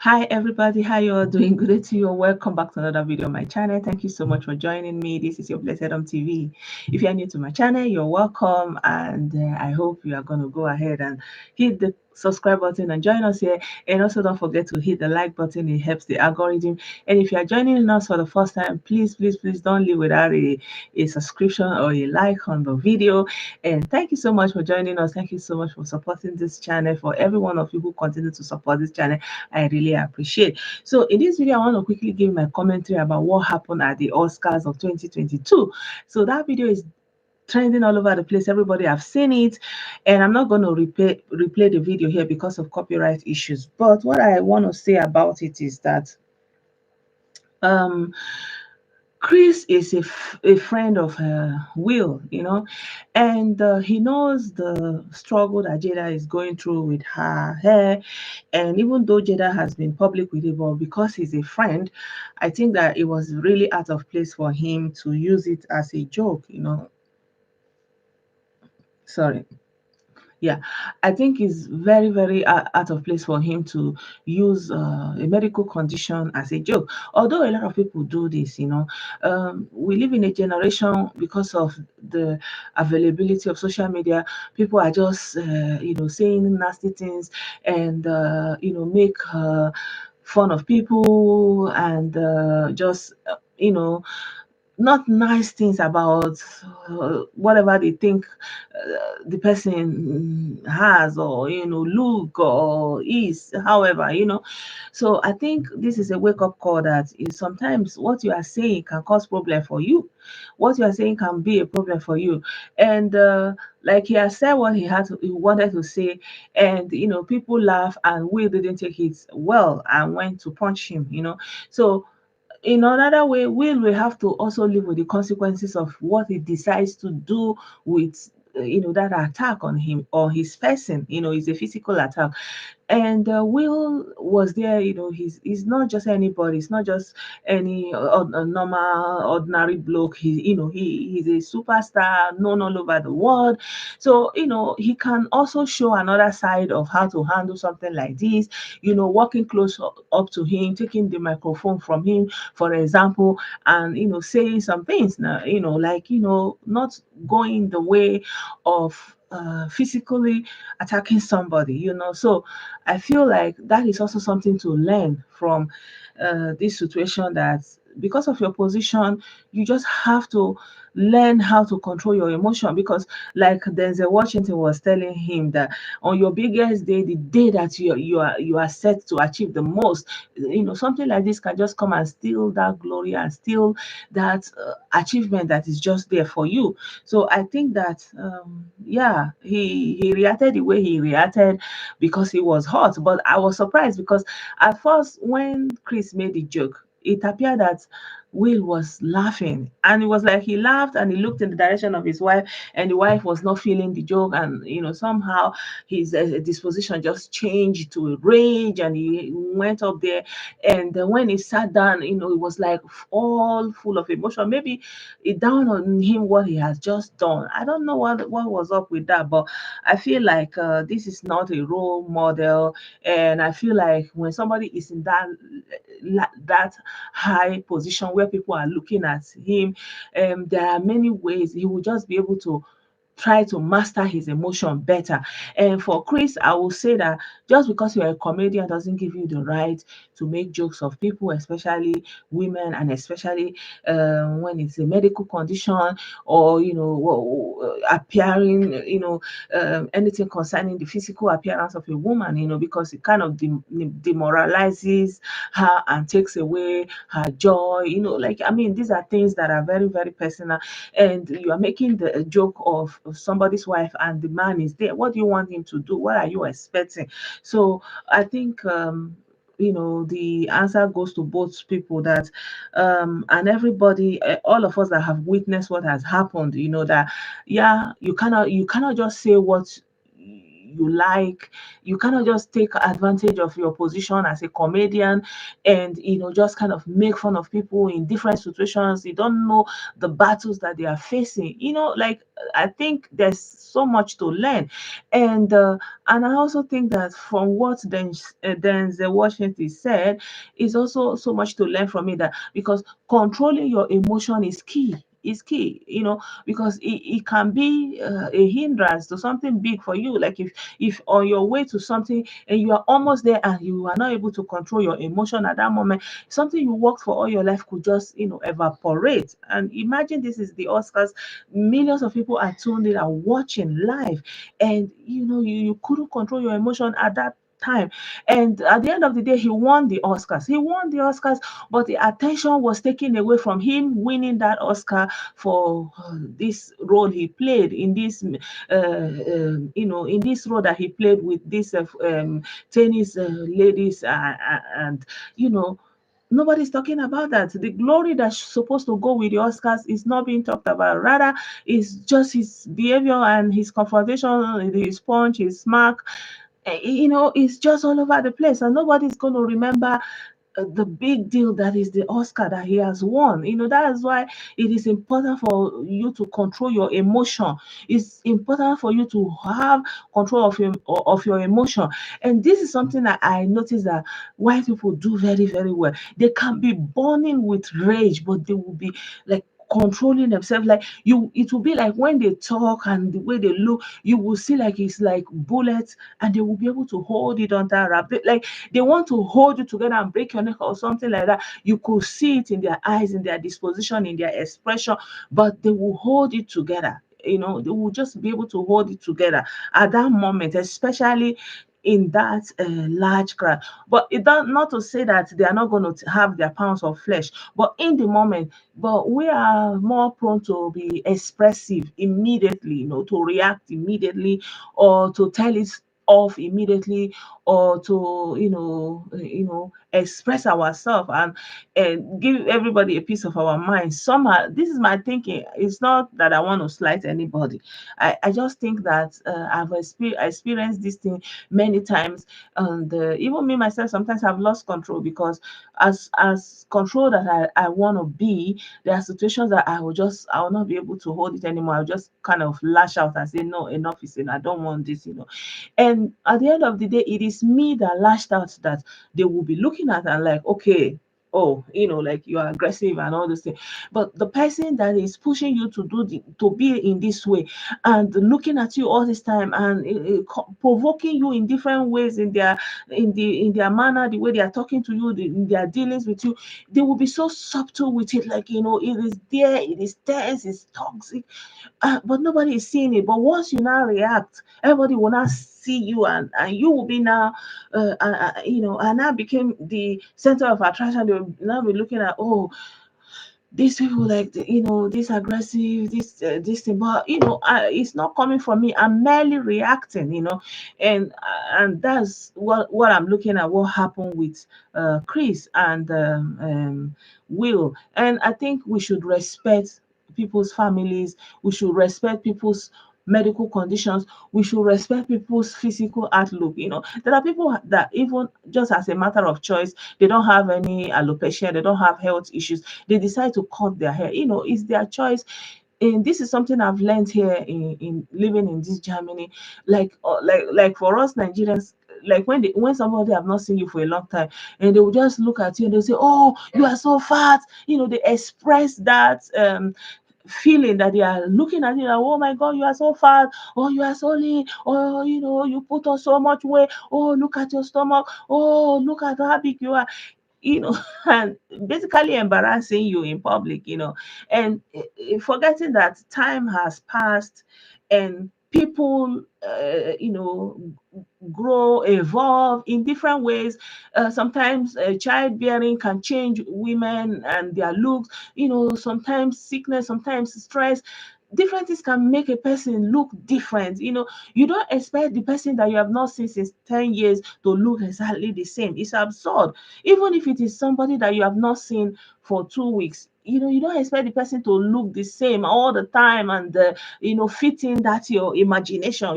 Hi everybody, how you all doing? Good day to you. Welcome back to another video on my channel. Thank you so much for joining me. This is your Blessedom TV. If you are new to my channel, you're welcome, and I hope you are going to go ahead and hit the subscribe button and join us here. And also don't forget to hit the like button. It helps the algorithm. And if you are joining us for the first time, please don't leave without a subscription or a like on the video. And thank you so much for joining us. Thank you so much for supporting this channel. For every one of you who continue to support this channel, I really appreciate. So in this video, I want to quickly give my commentary about what happened at the Oscars of 2022. So that video is trending all over the place. Everybody have seen it, and I'm not going to replay the video here because of copyright issues. But what I want to say about it is that um Chris is a friend of Will, and he knows the struggle that Jada is going through with her hair. And even though Jada has been public with it, but because he's a friend, I think that it was really out of place for him to use it as a joke. Sorry. Yeah, I think it's very out of place for him to use a medical condition as a joke. Although a lot of people do this. We live in a generation because of the availability of social media. People are just saying nasty things and make fun of people and just not nice things about whatever they think the person has, or look or is, however. So I think this is a wake-up call that is sometimes what you are saying can cause problem for you. What you are saying can be a problem for you. And like he has said what he wanted to say, and people laugh, and Will didn't take it well and went to punch him. So in another way, will have to also live with the consequences of what he decides to do with that attack on him or his person. It's a physical attack. And Will was there. He's not just anybody. It's not just any normal ordinary bloke. He's a superstar known all over the world. So he can also show another side of how to handle something like this. Walking close up to him, taking the microphone from him, for example, and saying some things now. Like not going the way of physically attacking somebody. So I feel like that is also something to learn from this situation, that because of your position, you just have to learn how to control your emotion. Because like Denzel Washington was telling him, that on your biggest day, the day that you are set to achieve the most, something like this can just come and steal that glory and steal that achievement that is just there for you. So I think that yeah, he reacted the way he reacted because he was hot. But I was surprised because at first, when Chris made the joke, it appeared that Will was laughing, and it was like he laughed and he looked in the direction of his wife, and the wife was not feeling the joke, and somehow his disposition just changed to rage, and he went up there. And when he sat down, it was like all full of emotion. Maybe it dawned on him what he has just done. I don't know what was up with that, but I feel like this is not a role model. And I feel like when somebody is in that high position where people are looking at him, there are many ways he will just be able to try to master his emotion better. And for Chris, I will say that just because you're a comedian doesn't give you the right to make jokes of people, especially women, and especially when it's a medical condition, or appearing, anything concerning the physical appearance of a woman, because it kind of demoralizes her and takes away her joy. Like, I mean, these are things that are very personal, and you are making the joke of somebody's wife, and the man is there. What do you want him to do? What are you expecting? So I think the answer goes to both people, that and everybody, all of us that have witnessed what has happened, that yeah, you cannot just say what you like. You cannot just take advantage of your position as a comedian and just kind of make fun of people in different situations. You don't know the battles that they are facing. Like, I think there's so much to learn. And I also think that from what Denzel Washington said, is also so much to learn from it, that because controlling your emotion is key, because it can be a hindrance to something big for you. Like, if on your way to something and you are almost there and you are not able to control your emotion at that moment, something you worked for all your life could just evaporate. And imagine, this is the Oscars, millions of people are tuned in and watching live, and you couldn't control your emotion at that time. And at the end of the day, he won the Oscars, but the attention was taken away from him winning that Oscar for this role he played in this in this role that he played with this tennis ladies, and you know nobody's talking about that. The glory that's supposed to go with the Oscars is not being talked about. Rather, it's just his behavior and his confrontation, his punch, his smack. It's just all over the place, and nobody's going to remember the big deal that is the Oscar that he has won. That is why it is important for you to control your emotion. It's important for you to have control of your emotion. And this is something that I notice that white people do very, very well. They can be burning with rage, but they will be like controlling themselves. Like, it will be like when they talk and the way they look, you will see like it's like bullets, and they will be able to hold it on that wrap. Like, they want to hold you together and break your neck or something like that. You could see it in their eyes, in their disposition, in their expression, but they will hold it together. They will just be able to hold it together at that moment, especially in that large crowd. But it does not to say that they are not going to have their pounds of flesh, but in the moment, but we are more prone to be expressive immediately, to react immediately, or to tell it off immediately, or to express ourselves, and give everybody a piece of our mind. Somehow, this is my thinking. It's not that I want to slight anybody. I just think that I've experienced this thing many times, and even me myself, sometimes I've lost control, because as control that I want to be, there are situations that I will not be able to hold it anymore. I'll just kind of lash out and say, no, enough is enough. I don't want this. And at the end of the day, it is me that lashed out, that they will be looking at and like, okay, oh, like, you are aggressive and all this thing. But the person that is pushing you to be in this way, and looking at you all this time, and provoking you in different ways, in their manner, the way they are talking to you, in their dealings with you, they will be so subtle with it. Like, it is there, it is tense, it's toxic, but nobody is seeing it. But once you now react, everybody will now see you, and you will be now, and now became the center of attraction. They will now be looking at, oh, these people, like, this aggressive, this thing. But it's not coming from me. I'm merely reacting, and that's what I'm looking at, what happened with Chris and Will. And I think we should respect people's families. We should respect people's medical conditions. We should respect people's physical outlook. There are people that, even just as a matter of choice, they don't have any alopecia, they don't have health issues, they decide to cut their hair. It's their choice. And this is something I've learned here in living in this Germany. Like for us Nigerians, like, when somebody have not seen you for a long time, and they will just look at you and they'll say, oh, you are so fat. They express that feeling, that they are looking at you like, oh my god, you are so fat, or you are so lean, or you put on so much weight, oh, look at your stomach, oh, look at how big you are, and basically embarrassing you in public, and forgetting that time has passed, and people, grow, evolve in different ways. Sometimes childbearing can change women and their looks. Sometimes sickness, sometimes stress. Different things can make a person look different. You don't expect the person that you have not seen since 10 years to look exactly the same. It's absurd. Even if it is somebody that you have not seen for 2 weeks, you don't expect the person to look the same all the time, and fit in that your imagination.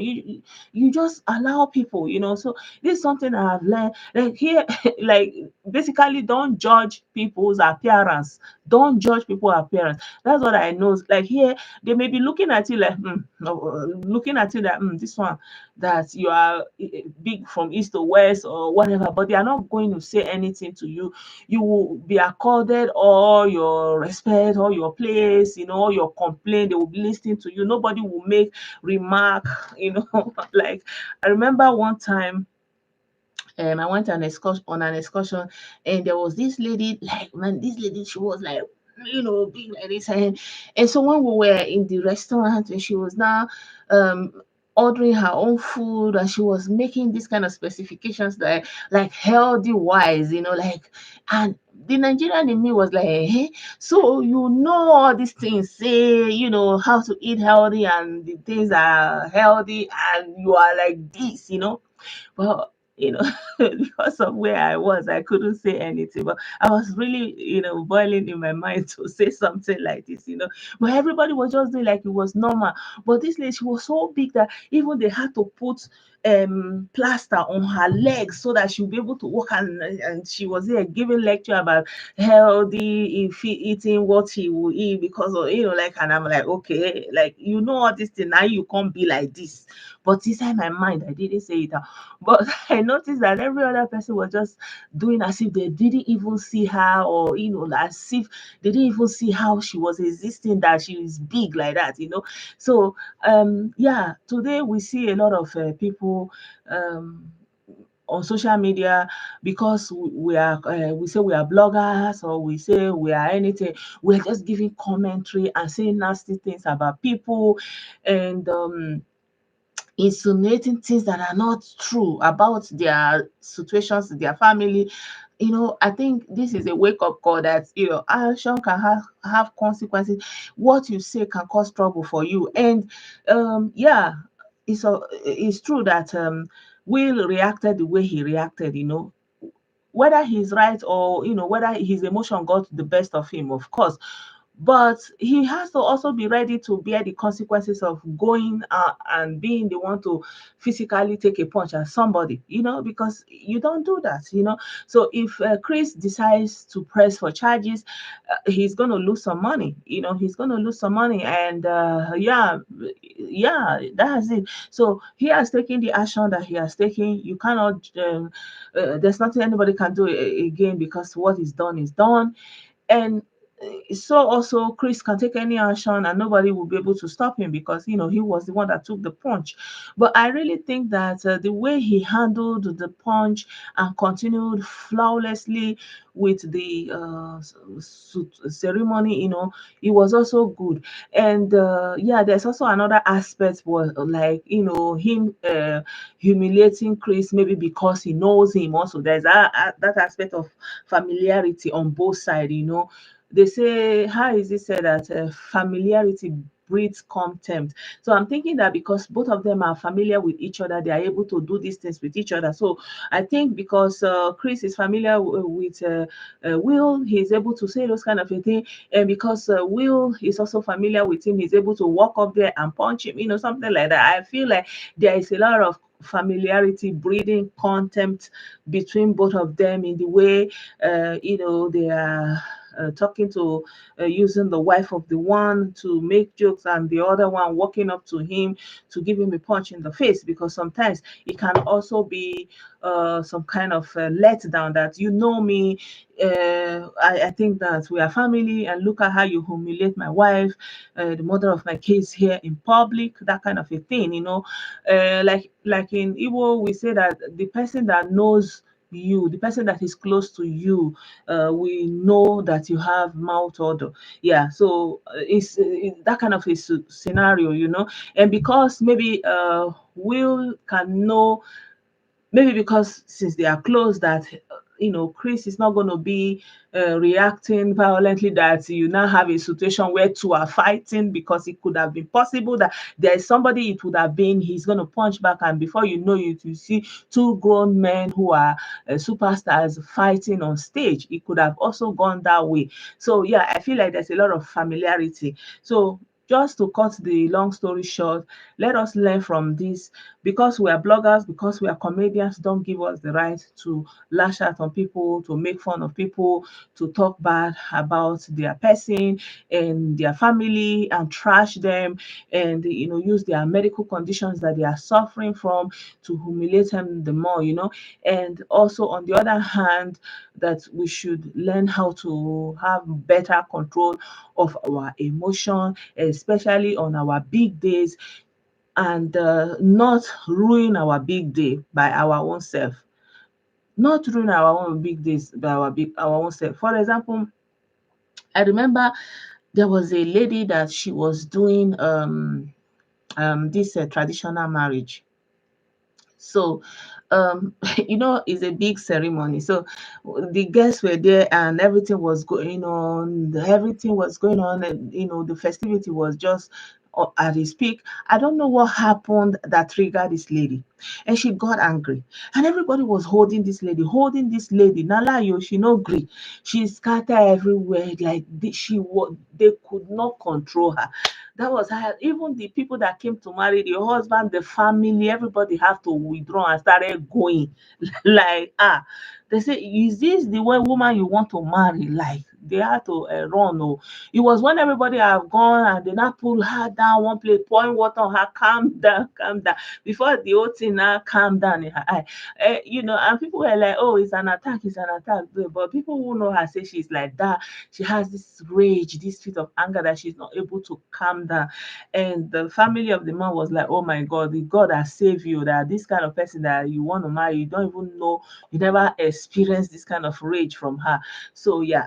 You just allow people, so this is something I have learned, like here. Like, basically, don't judge people's appearance. Don't judge people's appearance. That's what I know. Like, here, they may be looking at you like, looking at you that, this one, that you are big from east to west or whatever, but they are not going to say anything to you. You will be accorded all your respect, all your place, all your complaint. They will be listening to you. Nobody will make remark, like, I remember one time, I went on an excursion, and there was this lady. Like, man, this lady, she was like, big like this, and so when we were in the restaurant, and she was now um ordering her own food, and she was making this kind of specifications, like healthy wise, like, and the Nigerian in me was like, so all these things, say, how to eat healthy, and the things are healthy, and you are like this. Well, because of where I was, I couldn't say anything. But I was really, boiling in my mind to say something like this. But everybody was just doing like it was normal. But this lady, she was so big that even they had to put plaster on her legs so that she would be able to walk, and she was there giving lecture about healthy, if he eating what he will eat, because of, like, and I'm like, okay, like, all this thing, now you can't be like this. But inside my mind, I didn't say it out. But I noticed that every other person was just doing as if they didn't even see her, or, as if they didn't even see how she was existing, that she is big like that. So, yeah, today we see a lot of people on social media, because we say we are bloggers, or we say we are anything. We're just giving commentary and saying nasty things about people, and insinuating things that are not true about their situations, their family. I think this is a wake-up call that, action can have consequences. What you say can cause trouble for you. And yeah, it's true that Will reacted the way he reacted, whether he's right, or whether his emotion got the best of him, of course. But he has to also be ready to bear the consequences of going and being the one to physically take a punch at somebody, because you don't do that. So if Chris decides to press for charges, he's going to lose some money. He's going to lose some money, and yeah, that's it. So he has taken the action that he has taken. You cannot. There's nothing anybody can do again, because what is done is done. And so also Chris can take any action, and nobody will be able to stop him, because he was the one that took the punch. But I really think that the way he handled the punch and continued flawlessly with the ceremony, it was also good. And yeah, there's also another aspect, was like, him humiliating Chris, maybe because he knows him. Also, there's that aspect of familiarity on both sides. They say, how is it said that familiarity breeds contempt? So I'm thinking that because both of them are familiar with each other, they are able to do these things with each other. So I think because Chris is familiar with Will, he's able to say those kind of a thing, and because Will is also familiar with him, he's able to walk up there and punch him, something like that. I feel like there is a lot of familiarity breeding contempt between both of them, in the way they are talking to, using the wife of the one to make jokes, and the other one walking up to him to give him a punch in the face, because sometimes it can also be some kind of letdown, that me. I think that we are family, and look at how you humiliate my wife, the mother of my kids, here in public, that kind of a thing. Like in Igbo, we say that the person that knows you, the person that is close to you, we know that you have mouth odor. Yeah, so it's that kind of a scenario. And because maybe Will can know, maybe because since they are close, that Chris is not going to be reacting violently, that you now have a situation where two are fighting, because it could have been possible that there is somebody it would have been, he's going to punch back, and before you know it, you see two grown men who are superstars fighting on stage. It could have also gone that way. So yeah, I feel like there's a lot of familiarity. So just to cut the long story short, let us learn from this. Because we are bloggers, because we are comedians, don't give us the right to lash out on people, to make fun of people, to talk bad about their person and their family, and trash them, and use their medical conditions that they are suffering from to humiliate them the more. And also, on the other hand, that we should learn how to have better control of our emotion, especially on our big days, and not ruin our big day by our own self. Not ruin our own big days by our own self. For example, I remember there was a lady that she was doing this traditional marriage. So, it's a big ceremony. So the guests were there and everything was going on. Everything was going on, and the festivity was just at its peak. I don't know what happened that triggered this lady, and she got angry. And everybody was holding this lady, holding this lady. Nala yo, she no gree. She scattered everywhere. Like they could not control her. That was how even the people that came to marry, the husband, the family, everybody have to withdraw and started going. Like, they say, is this the way woman you want to marry? Like, they had to run. Oh, it was when everybody have gone and they now pull her down one place, pouring water on her, calm down, calm down. Before the whole thing now calm down in her eye. And people were like, oh, it's an attack, it's an attack. But people who know her say she's like that. She has this rage, this fit of anger that she's not able to calm down. And the family of the man was like, oh my God, the God has saved you. That this kind of person that you want to marry, you don't even know, you never experienced this kind of rage from her. So yeah,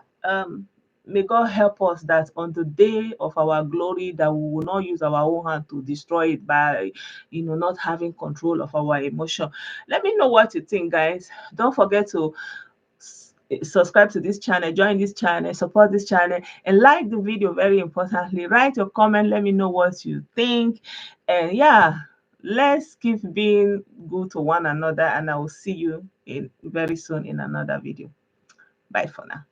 may God help us that on the day of our glory, that we will not use our own hand to destroy it by not having control of our emotion. Let me know what you think, guys. Don't forget to subscribe to this channel, join this channel, support this channel, and like the video. Very importantly, write your comment, let me know what you think. And yeah, let's keep being good to one another, and I will see you in very soon in another video. Bye for now.